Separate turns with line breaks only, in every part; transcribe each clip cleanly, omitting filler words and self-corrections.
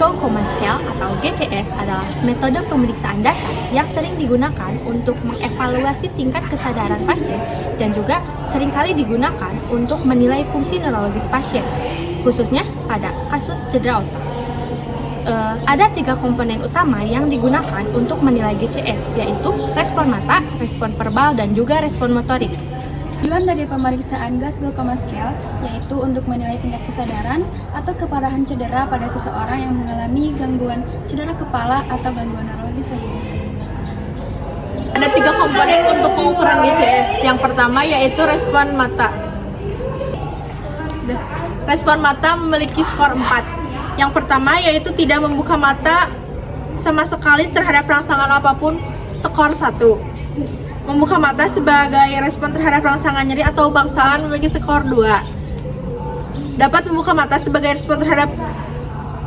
Glaucoma Scale atau GCS adalah metode pemeriksaan dasar yang sering digunakan untuk mengevaluasi tingkat kesadaran pasien dan juga seringkali digunakan untuk menilai fungsi neurologis pasien, khususnya pada kasus cedera otak. Ada 3 komponen utama yang digunakan untuk menilai GCS, yaitu respon mata, respon verbal, dan juga respon motorik.
Tujuan dari pemeriksaan Glaucoma Scale yaitu untuk menilai tingkat kesadaran atau keparahan cedera pada seseorang yang mengalami gangguan cedera kepala atau gangguan neurologis lainnya.
Ada 3 komponen untuk pengukuran GCS. Yang pertama yaitu respon mata. Respon mata memiliki skor 4. Yang pertama yaitu tidak membuka mata sama sekali terhadap rangsangan apapun, skor 1. Membuka mata sebagai respon terhadap rangsangan nyeri atau bangsaan memiliki skor 2. Dapat membuka mata sebagai respon terhadap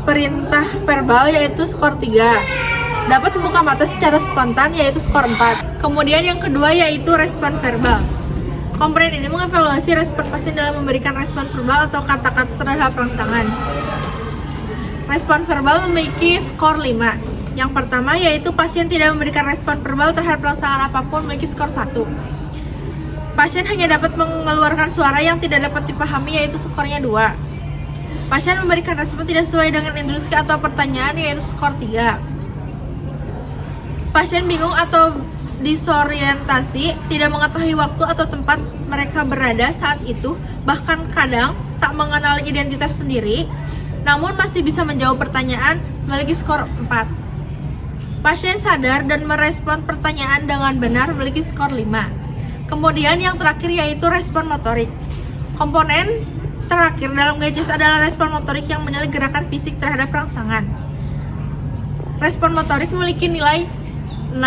perintah verbal yaitu skor 3. Dapat membuka mata secara spontan yaitu skor 4. Kemudian yang kedua yaitu respon verbal. Komponen ini mengevaluasi respon pasien dalam memberikan respon verbal atau kata-kata terhadap rangsangan. Respon verbal memiliki skor 5. Yang pertama yaitu pasien tidak memberikan respon verbal terhadap rangsangan apapun memiliki skor 1. Pasien hanya dapat mengeluarkan suara yang tidak dapat dipahami yaitu skornya 2. Pasien memberikan respon tidak sesuai dengan instruksi atau pertanyaan yaitu skor 3. Pasien bingung atau disorientasi, tidak mengetahui waktu atau tempat mereka berada saat itu, bahkan kadang tak mengenali identitas sendiri, namun masih bisa menjawab pertanyaan memiliki skor 4. Pasien sadar dan merespon pertanyaan dengan benar memiliki skor 5. Kemudian yang terakhir yaitu respon motorik. Komponen terakhir dalam GCS adalah respon motorik yang menilai gerakan fisik terhadap rangsangan. Respon motorik memiliki nilai 6.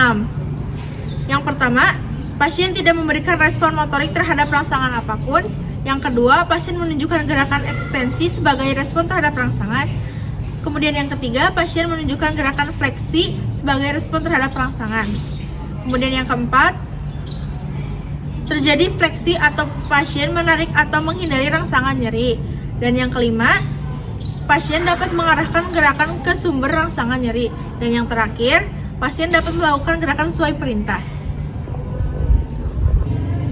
Yang pertama, pasien tidak memberikan respon motorik terhadap rangsangan apapun. Yang kedua, pasien menunjukkan gerakan ekstensi sebagai respon terhadap rangsangan. Kemudian yang ketiga, pasien menunjukkan gerakan fleksi sebagai respon terhadap rangsangan. Kemudian yang keempat, terjadi fleksi atau pasien menarik atau menghindari rangsangan nyeri. Dan yang kelima, pasien dapat mengarahkan gerakan ke sumber rangsangan nyeri. Dan yang terakhir, pasien dapat melakukan gerakan sesuai perintah.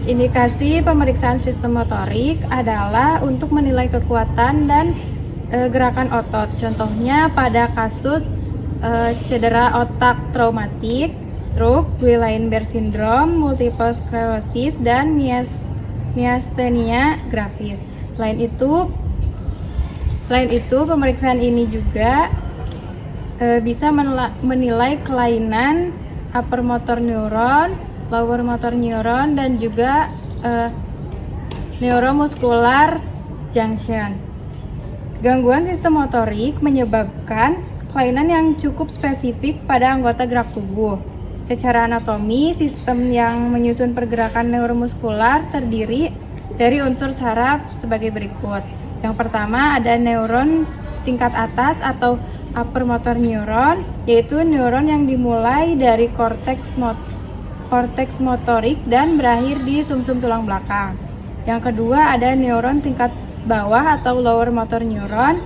Indikasi pemeriksaan sistem motorik adalah untuk menilai kekuatan dan gerakan otot. Contohnya pada kasus cedera otak traumatik, stroke, Guillain-Barré syndrome, multiple sclerosis, dan myasthenia gravis. Selain itu, pemeriksaan ini juga bisa menilai kelainan upper motor neuron, lower motor neuron, dan juga neuromuscular junction. Gangguan sistem motorik menyebabkan kelainan yang cukup spesifik pada anggota gerak tubuh. Secara anatomi, sistem yang menyusun pergerakan neuromuskular terdiri dari unsur saraf sebagai berikut. Yang pertama ada neuron tingkat atas atau upper motor neuron, yaitu neuron yang dimulai dari korteks motorik dan berakhir di sumsum tulang belakang. Yang kedua ada neuron tingkat bawah atau lower motor neuron,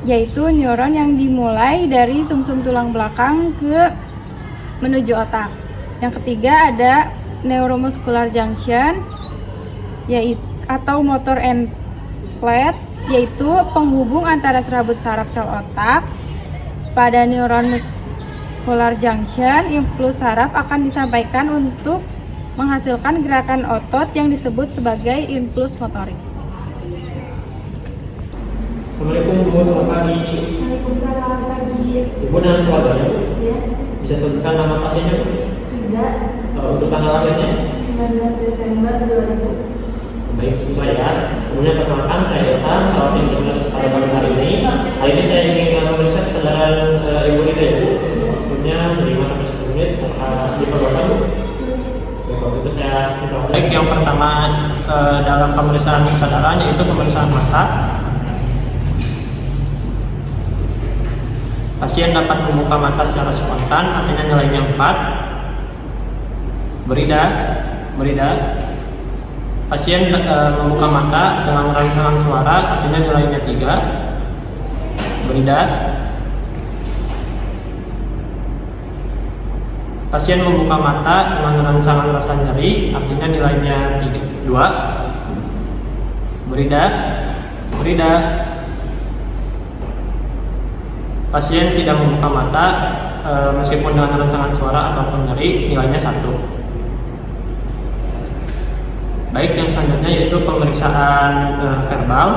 yaitu neuron yang dimulai dari sumsum tulang belakang menuju otak. Yang ketiga ada neuromuscular junction, yaitu atau motor end plate, yaitu penghubung antara serabut saraf sel otak. Pada neuron muscular junction, impuls saraf akan disampaikan untuk menghasilkan gerakan otot yang disebut sebagai impuls motorik.
Assalamualaikum Bu, selamat pagi.
Waalaikumsalam pagi.
Ibu dan keluarganya Bu?
Ya,
Bisa sebutkan nama pasiennya Bu?
tidak.
Untuk tanggal lahirnya?
19 Desember 2000.
Baik, sesuai ya. Sebelumnya perkenalkan, saya Ilham, perawat internus pada pagi hari ini. Hari ini saya ingin memeriksa kesadaran Ibu Rita ya Bu. Sebelumnya 5-10 menit diperlukan Bu. Baik, waktu itu saya minta. Baik, yang pertama dalam pemeriksaan kesadaran yaitu pemeriksaan mata. Pasien dapat membuka mata secara spontan, artinya nilainya 4. Berida. Pasien membuka mata dengan rangsangan suara, artinya nilainya 3. Berida. Pasien membuka mata dengan rangsangan rasa nyeri, artinya nilainya 2. Berida. Pasien tidak membuka mata meskipun dengan rangsangan suara ataupun nyeri, nilainya 1. Baik, yang selanjutnya yaitu pemeriksaan verbal.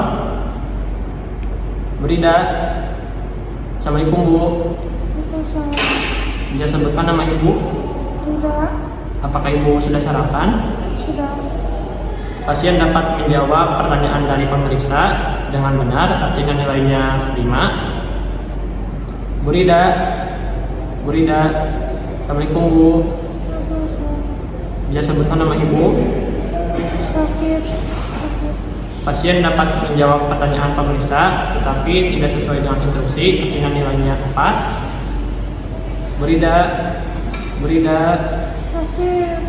Berida. Assalamualaikum Bu. Bisa sebutkan nama Ibu?
Tidak.
Apakah Ibu sudah sarapan?
Sudah.
Pasien dapat menjawab pertanyaan dari pemeriksa dengan benar, artinya nilainya 5. Burida. Assalamualaikum Bu. Bisa sebutkan nama Ibu?
Sakit.
Pasien dapat menjawab pertanyaan pemeriksa tetapi tidak sesuai dengan instruksi, artinya nilainya 4. Burida.
Sakit.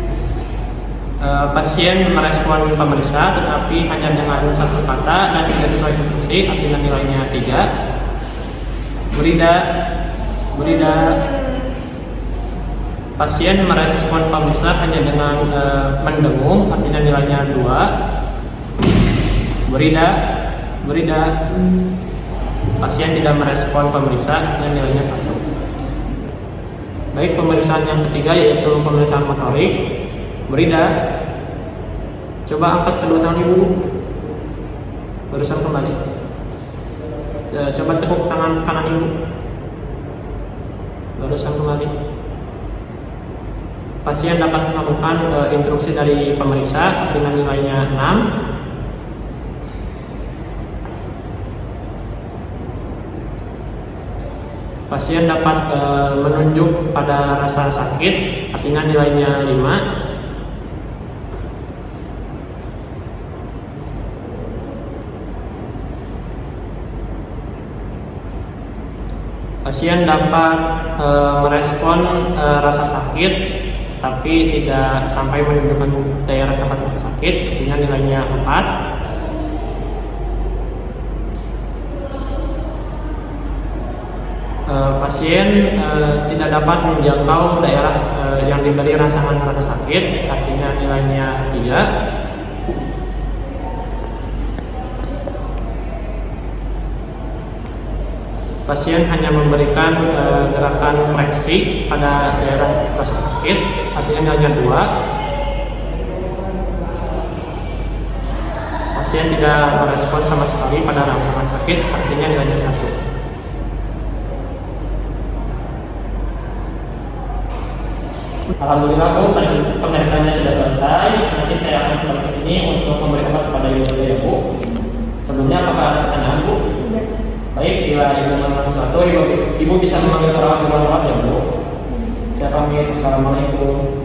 Pasien merespon pemeriksa tetapi hanya dengan 1 kata dan tidak sesuai instruksi, artinya nilainya 3. Burida. Pasien merespon pemeriksa hanya dengan mendengung, artinya nilainya 2. Burida. Pasien tidak merespon pemeriksa, artinya nilainya 1. Baik, pemeriksaan yang ketiga yaitu pemeriksaan motorik. Burida. Coba angkat kedua tangan Ibu. Luruskan kembali. Coba tekuk tangan kanan Ibu. Luruskan kembali. Pasien dapat melakukan instruksi dari pemeriksa dengan nilainya 6. Pasien dapat menunjuk pada rasa sakit, artinya nilainya 5. Pasien dapat merespon rasa sakit, tapi tidak sampai menunjukkan daerah tempat rasa sakit, artinya nilainya 4. Pasien tidak dapat menjangkau daerah yang diberi rangsangan rasa sakit, artinya nilainya 3. Pasien hanya memberikan gerakan fleksi pada daerah rasa sakit, artinya nilainya 2. Pasien tidak merespon sama sekali pada rangsangan sakit, artinya nilainya 1. Alhamdulillah Bu, pemeriksaannya sudah selesai. Nanti saya akan kembali ke sini untuk memberi obat kepada Ibu ya Bu. Sebelumnya apakah ada pertanyaan Bu?
Tidak.
Baik, bila Ibu mengenal sesuatu, Ibu bisa memanggil perawat di ruang rawat ya Bu. Saya pamit. Assalamualaikum.